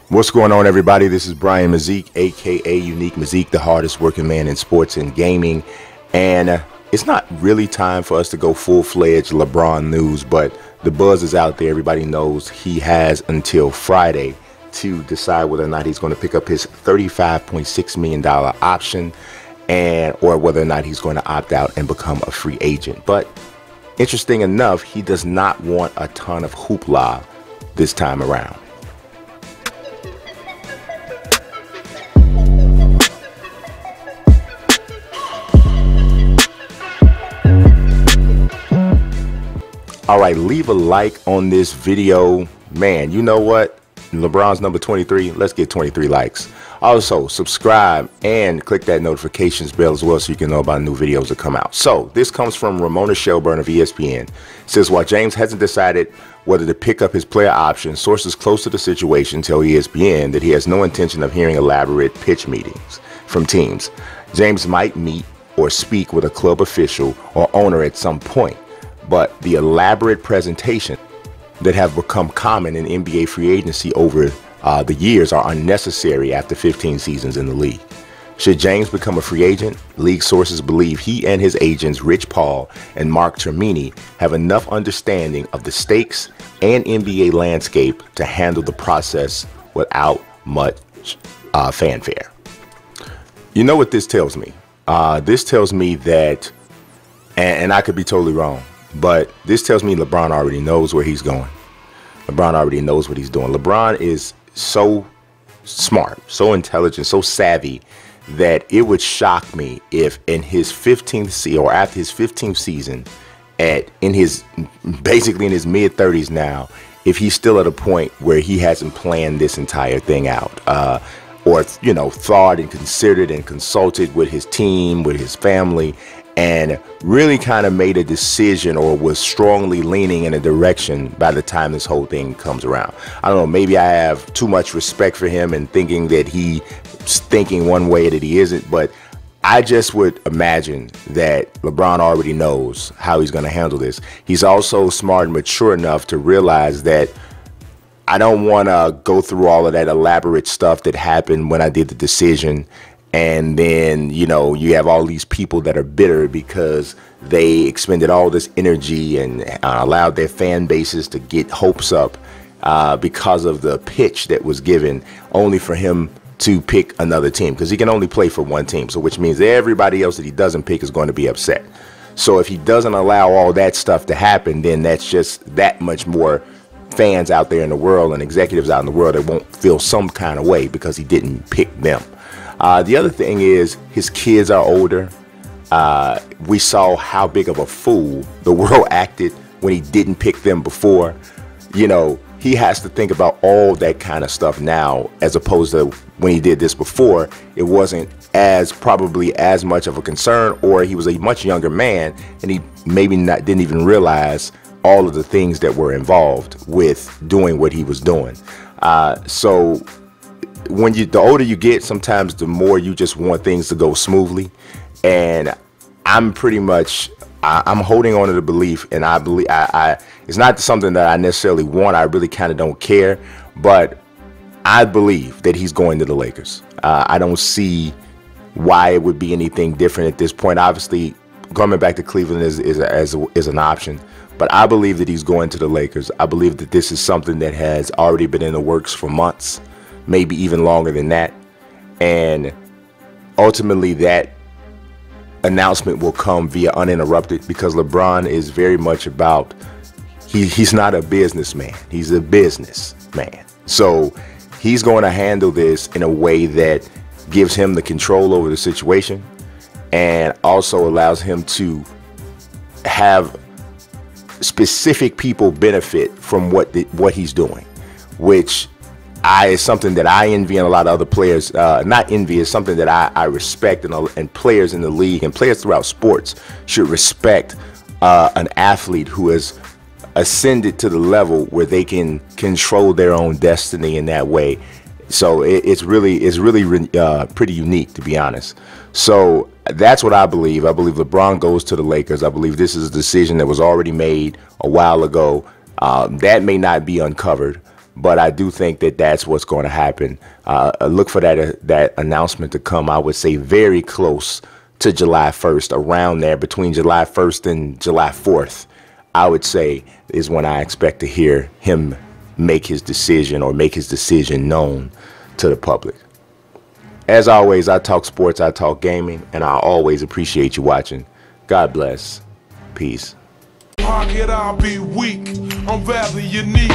What's going on, everybody? This is Brian Mazik, aka Unique Mazik, the hardest working man in sports and gaming. And it's not really time for us to go full-fledged LeBron news, but the buzz is out there. Everybody knows he has until Friday to decide whether or not he's going to pick up his $35.6 million option or whether or not he's going to opt out and become a free agent. But interesting enough, he does not want a ton of hoopla this time around. All right, leave a like on this video. Man, you know what? LeBron's number 23. Let's get 23 likes. Also, subscribe and click that notifications bell as well so you can know about new videos that come out. So, this comes from Ramona Shelburne of ESPN. It says, while James hasn't decided whether to pick up his player option, sources close to the situation tell ESPN that he has no intention of hearing elaborate pitch meetings from teams. James might meet or speak with a club official or owner at some point, but the elaborate presentation that have become common in NBA free agency over the years are unnecessary after 15 seasons in the league. Should James become a free agent, league sources believe he and his agents Rich Paul and Mark Termini have enough understanding of the stakes and NBA landscape to handle the process without much fanfare. You know what this tells me? This tells me that, and I could be totally wrong, but this tells me LeBron already knows where he's going. LeBron already knows what he's doing. LeBron is so smart, so intelligent, so savvy that it would shock me if in his 15th season or after his 15th season, basically in his mid-30s now, if he's still at a point where he hasn't planned this entire thing out, or thought and considered and consulted with his team, with his family, and really kind of made a decision or was strongly leaning in a direction by the time this whole thing comes around. I don't know, maybe I have too much respect for him and thinking that he's thinking one way that he isn't, but I just would imagine that LeBron already knows how he's going to handle this. He's also smart and mature enough to realize that I don't want to go through all of that elaborate stuff that happened when I did the decision. And then, you have all these people that are bitter because they expended all this energy and allowed their fan bases to get hopes up because of the pitch that was given, only for him to pick another team, because he can only play for one team. So which means everybody else that he doesn't pick is going to be upset. So if he doesn't allow all that stuff to happen, then that's just that much more fans out there in the world and executives out in the world that won't feel some kind of way because he didn't pick them. The other thing is his kids are older. We saw how big of a fool the world acted when he didn't pick them before. He has to think about all that kind of stuff now, as opposed to when he did this before. It wasn't probably as much of a concern, or he was a much younger man and he maybe didn't even realize all of the things that were involved with doing what he was doing. So when the older you get, sometimes the more you just want things to go smoothly. And I'm pretty much, I'm holding on to the belief, and I believe it's not something that I necessarily want. I really kind of don't care, but I believe that he's going to the Lakers. I don't see why it would be anything different at this point. Obviously, coming back to Cleveland is an option, but I believe that he's going to the Lakers. I believe that this is something that has already been in the works for months, maybe even longer than that. And ultimately that announcement will come via uninterrupted, because LeBron is very much about, he's not a businessman, he's a businessman. So he's going to handle this in a way that gives him the control over the situation and also allows him to have specific people benefit from what he's doing, which is something that I envy, and a lot of other players not envy. Is something that I respect, and players in the league and players throughout sports should respect an athlete who has ascended to the level where they can control their own destiny in that way. So it's really pretty unique, to be honest. So that's what I believe. I believe LeBron goes to the Lakers. I believe this is a decision that was already made a while ago. That may not be uncovered, But I do think that that's what's going to happen. Look for that announcement to come, I would say, very close to July 1st, around there, between July 1st and July 4th, I would say, is when I expect to hear him make his decision, or make his decision known to the public. As always, I talk sports, I talk gaming, and I always appreciate you watching. God bless. Peace. Pocket, I'll be weak. I'm rather unique.